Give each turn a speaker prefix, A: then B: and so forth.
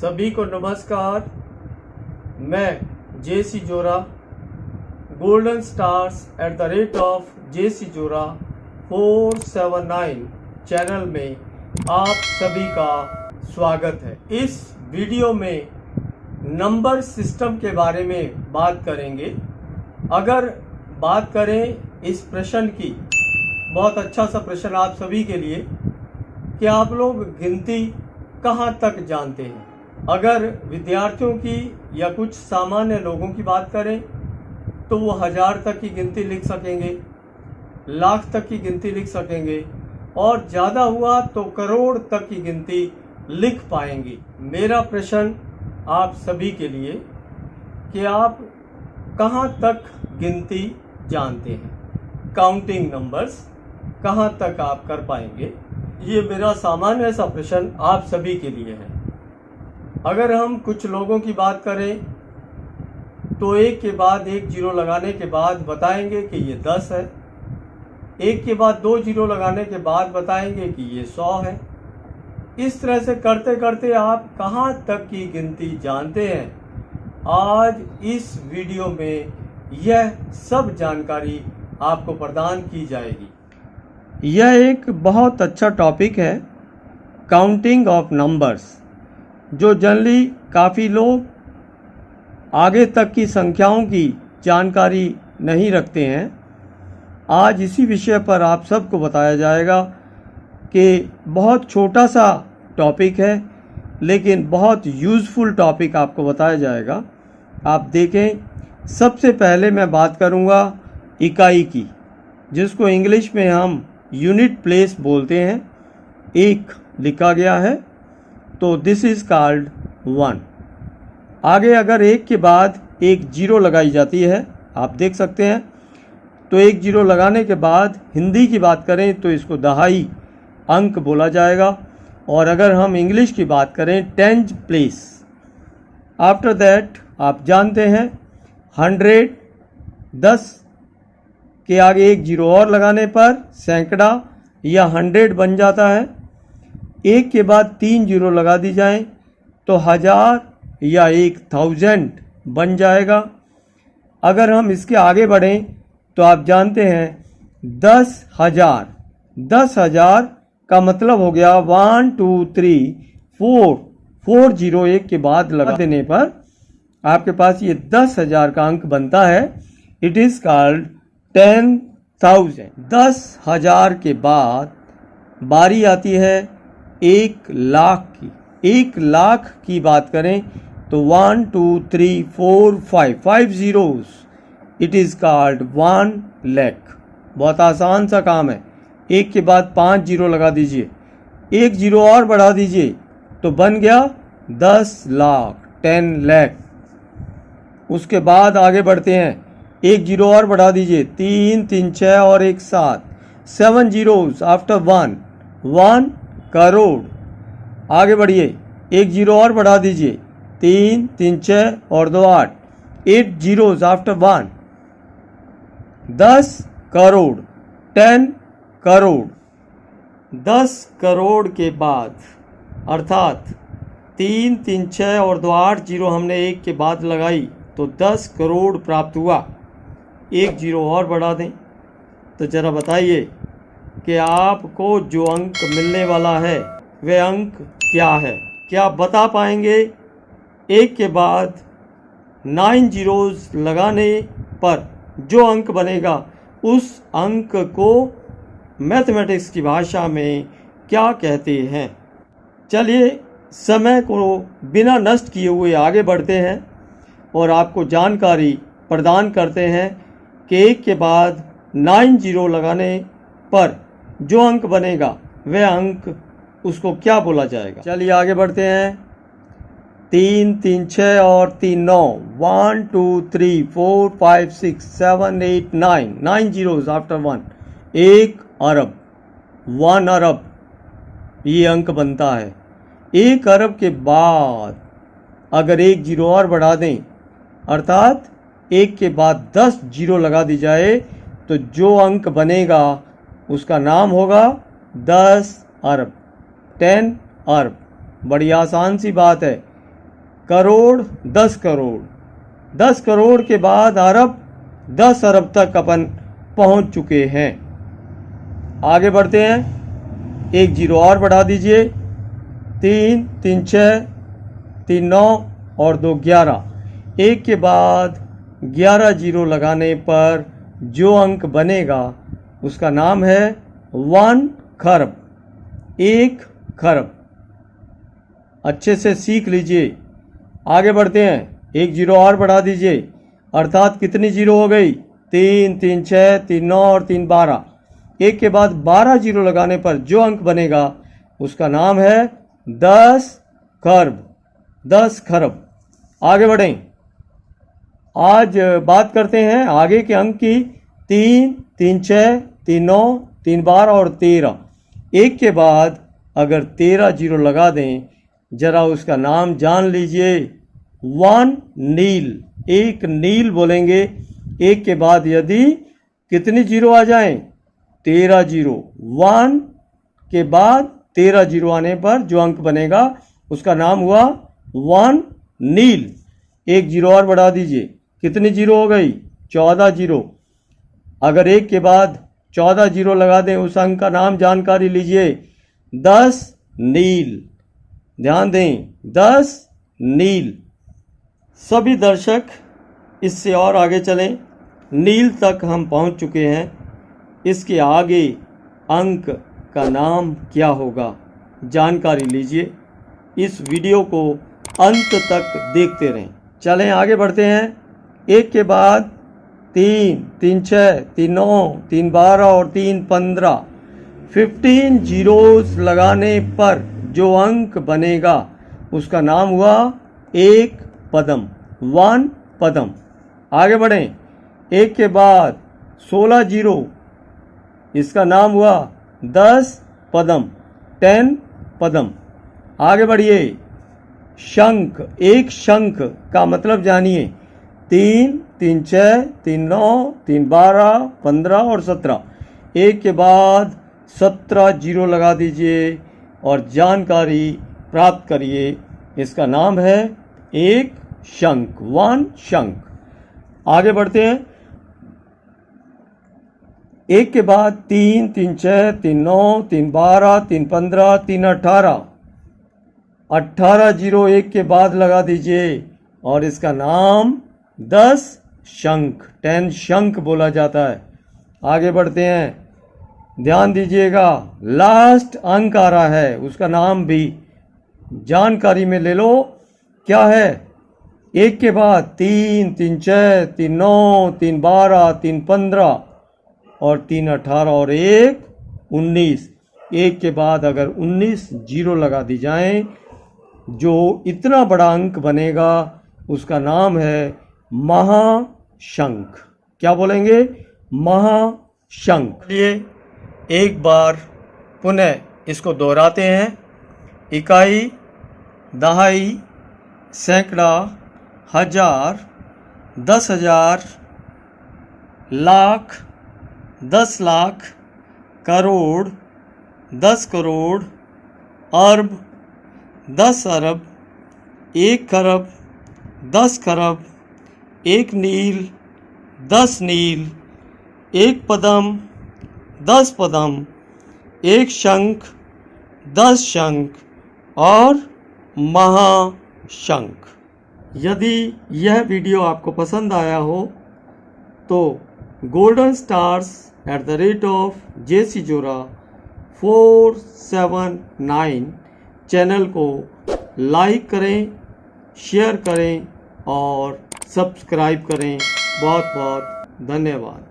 A: सभी को नमस्कार। मैं जेसी जोरा golden stars @JC Jora 479 channel में आप सभी का स्वागत है। इस वीडियो में नंबर सिस्टम के बारे में बात करेंगे। अगर बात करें इस प्रश्न की, बहुत अच्छा सा प्रश्न आप सभी के लिए कि आप लोग गिनती कहाँ तक जानते हैं। अगर विद्यार्थियों की या कुछ सामान्य लोगों की बात करें तो वो 1000 तक की गिनती लिख सकेंगे, लाख तक की गिनती लिख सकेंगे और ज़्यादा हुआ तो करोड़ तक की गिनती लिख पाएंगे। मेरा प्रश्न आप सभी के लिए कि आप कहाँ तक गिनती जानते हैं, काउंटिंग नंबर्स कहाँ तक आप कर पाएंगे। ये मेरा सामान्य सा प्रश्न आप सभी के लिए है। अगर हम कुछ लोगों की बात करें तो एक के बाद एक जीरो लगाने के बाद बताएंगे कि ये 10 है, एक के बाद 2 जीरो लगाने के बाद बताएंगे कि ये 100 है। इस तरह से करते करते आप कहाँ तक की गिनती जानते हैं, आज इस वीडियो में यह सब जानकारी आपको प्रदान की जाएगी। यह एक बहुत अच्छा टॉपिक है, काउंटिंग ऑफ नंबर्स, जो जनरली काफ़ी लोग आगे तक की संख्याओं की जानकारी नहीं रखते हैं। आज इसी विषय पर आप सबको बताया जाएगा कि बहुत छोटा सा टॉपिक है लेकिन बहुत यूज़फुल टॉपिक आपको बताया जाएगा। आप देखें, सबसे पहले मैं बात करूंगा इकाई की, जिसको इंग्लिश में हम यूनिट प्लेस बोलते हैं। एक लिखा गया है तो दिस इज़ कॉल्ड 1। आगे अगर एक के बाद एक जीरो लगाई जाती है, आप देख सकते हैं, तो एक जीरो लगाने के बाद हिंदी की बात करें तो इसको दहाई अंक बोला जाएगा। और अगर हम इंग्लिश की बात करें, 10th प्लेस। आफ्टर दैट आप जानते हैं 100, 10 के आगे एक जीरो और लगाने पर सैकड़ा या 100 बन जाता है। एक के बाद 3 जीरो लगा दी जाए तो 1000 या 1000 बन जाएगा। अगर हम इसके आगे बढ़ें तो आप जानते हैं 10,000। 10,000 का मतलब हो गया 1 2 3 4 जीरो एक के बाद लगा देने पर आपके पास ये 10,000 का अंक बनता है। It is called 10,000। 10,000 के बाद बारी आती है 1 लाख की। 1 लाख की बात करें तो 1 2 3 4 5 zeros। It is called 1 lakh. बहुत आसान सा काम है। एक के बाद 5 जीरो लगा दीजिए, एक जीरो और बढ़ा दीजिए तो बन गया 10 लाख, 10 लाख। उसके बाद आगे बढ़ते हैं, एक जीरो और बढ़ा दीजिए, 3 3 6 और 1 7, 7 zeros आफ्टर 1 करोड़। आगे बढ़िए, एक जीरो और बढ़ा दीजिए, 3 3 6 और 2 8 zeros आफ्टर 1 10 करोड़, 10 करोड़। 10 करोड़ के बाद अर्थात 3 3 6 और 2 8 जीरो हमने एक के बाद लगाई तो 10 करोड़ प्राप्त हुआ। एक जीरो और बढ़ा दें तो ज़रा बताइए कि आपको जो अंक मिलने वाला है वह अंक क्या है। क्या आप बता पाएंगे? एक के बाद 9 जीरोज़ लगाने पर जो अंक बनेगा उस अंक को मैथमेटिक्स की भाषा में क्या कहते हैं। चलिए, समय को बिना नष्ट किए हुए आगे बढ़ते हैं और आपको जानकारी प्रदान करते हैं कि एक के बाद 9 जीरो लगाने पर जो अंक बनेगा वह अंक उसको क्या बोला जाएगा। चलिए आगे बढ़ते हैं। 3 3 6 और 3 9, 1 2 3 4 5 6 7 8 9 zeros आफ्टर 1, 1 अरब, 1 अरब ये अंक बनता है। 1 अरब के बाद अगर एक जीरो और बढ़ा दें अर्थात एक के बाद 10 जीरो लगा दी जाए तो जो अंक बनेगा उसका नाम होगा 10 अरब, 10 अरब। बड़ी आसान सी बात है। करोड़, 10 करोड़, 10 करोड़ के बाद अरब, 10 अरब तक अपन पहुंच चुके हैं। आगे बढ़ते हैं, एक जीरो और बढ़ा दीजिए। 3, 3 6, 3 9 और 2 11। एक के बाद 11 जीरो लगाने पर जो अंक बनेगा उसका नाम है 1 खरब, 1 खरब। अच्छे से सीख लीजिए। आगे बढ़ते हैं, एक जीरो और बढ़ा दीजिए, अर्थात कितनी जीरो हो गई? 3, 3 6, 3 9 और 3 12। एक के बाद 12 जीरो लगाने पर जो अंक बनेगा उसका नाम है 10 खरब, 10 खरब। आगे बढ़ें, आज बात करते हैं आगे के अंक की। 3, 3 6, 3 9, 3 12 और 13। एक के बाद अगर 13 जीरो लगा दें, जरा उसका नाम जान लीजिए। 1 नील, एक नील बोलेंगे। एक के बाद यदि कितनी जीरो आ जाएं? 13 जीरो। 1 के बाद 13 जीरो आने पर जो अंक बनेगा उसका नाम हुआ 1 नील। एक जीरो और बढ़ा दीजिए, कितनी जीरो हो गई? 14 जीरो। अगर एक के बाद 14 जीरो लगा दें, उस अंक का नाम जानकारी लीजिए, 10 नील। ध्यान दें, 10 नील। सभी दर्शक इससे और आगे चलें, नील तक हम पहुंच चुके हैं। इसके आगे अंक का नाम क्या होगा, जानकारी लीजिए। इस वीडियो को अंत तक देखते रहें। चलें आगे बढ़ते हैं। एक के बाद 3, 3 6, 3 9, 3 12 और 3 15। 15 जीरोस लगाने पर जो अंक बनेगा उसका नाम हुआ 1 पदम, 1 पदम। आगे बढ़ें, एक के बाद 16 जीरो, इसका नाम हुआ 10 पदम, 10 पदम। आगे बढ़िए, शंख, एक शंख का मतलब जानिए। 3, 3 6, 3 9, 3 12, 15 और 17। एक के बाद 17 जीरो लगा दीजिए और जानकारी प्राप्त करिए। इसका नाम है एक शंख, 1 शंख। आगे बढ़ते हैं, एक के बाद 3, 3 6, 3 9, 3 12, 3 15, 3 18। 18 जीरो एक के बाद लगा दीजिए और इसका नाम 10 शंख, 10 शंख बोला जाता है। आगे बढ़ते हैं, ध्यान दीजिएगा, लास्ट अंक आ रहा है, उसका नाम भी जानकारी में ले लो। क्या है? एक के बाद 3, 3 6, 3 9, 3 12, 3 15 और 3 18 और 1 19। एक के बाद अगर 19 जीरो लगा दी जाएं, जो इतना बड़ा अंक बनेगा उसका नाम है महाशंख। क्या बोलेंगे? महाशंख। लिए एक बार पुनः इसको दोहराते हैं। इकाई, दहाई, सैकड़ा, हजार, 10,000, लाख, 10 लाख, करोड़, 10 करोड़, अरब, 10 अरब, 1 खरब, 10 खरब, 1 नील, 10 नील, 1 पदम, 10 पदम, 1 शंख, 10 शंख और महाशंख। यदि यह वीडियो आपको पसंद आया हो तो golden stars @JC Jora 479 channel को लाइक करें, शेयर करें और सब्सक्राइब करें। बहुत बहुत धन्यवाद।